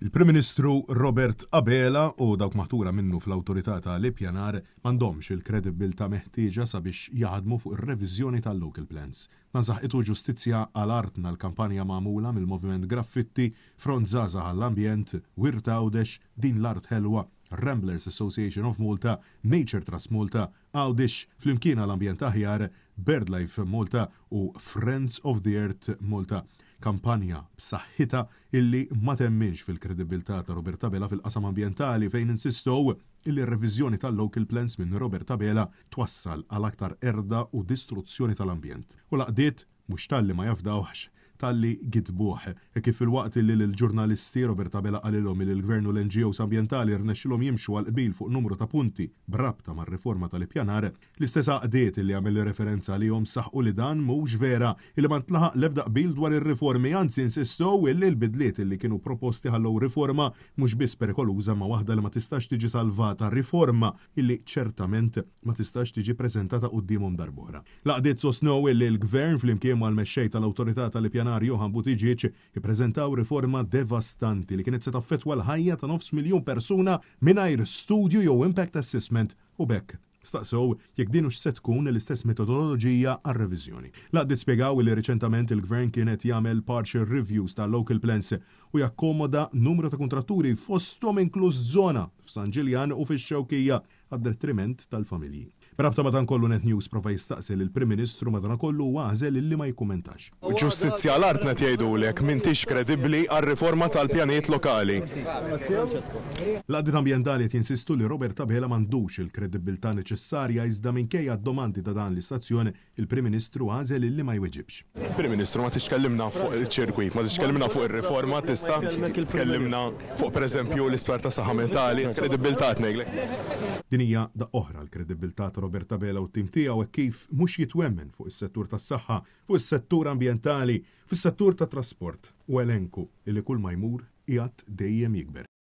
Il-Prim Ministru Robert Abela u dawk maħtura minnu fl-awtorità tal-ippjanar m'għandhomx il-kredibilità meħtieġa sabiex jaħdmu fuq ir-reviżjoni tal-local plans. Nażaħqitu ġustizzja għal-artna l-kampanja magħmula mill-Moviment Graffiti, Front Żgħażagħ għall-Ambjent, Wirt Għawdex, Din l-Art Ħelwa, Ramblers Association of Malta, Nature Trust Malta, Għawdex flimkien għall-Ambjent Aħjar, BirdLife Malta u Friends of the Earth Malta. Kampanja b'saħħitha illi ma temminx fil-kredibilità ta' Robert Abela fil-qasam ambjentali fejn insistow illi r-reviżjoni tal-local plans minn Robert Abela twassal għal aktar erda u distruzzjoni tal-ambjent. U laqdiet mhux talli ma jafdawx talli gidbuħ. Kif il-waqt li l-ġurnalisti Robert Abela qalilhom li l-Gvern u l-NGOs ambjentali rnexxilhom jimxu għal qbil fuq numru ta' punti brabta mar-riforma tal-ippjanar, l-istess għaqdiet li għamel referenza għalihom saħħu li dan mhux vera illi ma ntlaħaq l-ebda qbil dwar ir-riformi, anzi insistow illi l-bidliet illi kienu proposti ħallew riforma mhux biss perikoluża ma waħda li ma tistax tiġi salvata, riforma illi ċertament ma tistax tiġi preżentata qudiemhom darb'oħra. Laqdiet sostnew illi l-Gvern flimkien mal-mexxej tal-awtorità tal-ippjanar Johan Buttigieg jippreżentaw riforma devastanti li kienet se taffettwa l-ħajja ta' 500,000 persuna mingħajr studju jew impact assessment u bekk. Staqsew jekk din hux se tkun l-istess metodoloġija għar-reviżjoni. Laqdiet spjegaw li riċentament il-Gvern kienet jagħmel partial reviews ta' local plans u jakkomoda numru ta' kontratturi fosthom inkluż żona f'San Ġiljan u fix-Xewkija għad-detriment tal-familji. Rabta madankollu Net News prova jistaqsel il-Prim Ministru madankollu għażel illi ma jikkumentax. Ġustizzja l-art net jgħidulek m'intix kredibbli għar-riforma tal-pjanijiet lokali. L-għaddit ambjentali jinsistu li Robert Abela m'għandux il-kredibilità neċessarja iżda minkejja d-domandi ta' dan l-istazzjon il-Prim Ministru għażel illi ma jweġibx. Prim Ministru ma tixkellimna fuq il-ċirkwit, ma tixkellimna fuq ir-riforma, tista' tkellimna fuq pereżempju l-isptar ta' saħħa mentali, kredibilità tnejlek. Din hija da oħra l-kredibilità ta' Robert Abela u t-tim tiegħu kif mhux jitwemmen fuq is-settur tas-saħħa, fuq is-settur ambjentali, fis-settur tat trasport u elenku li kull ma jmur qiegħed dejjem jikber.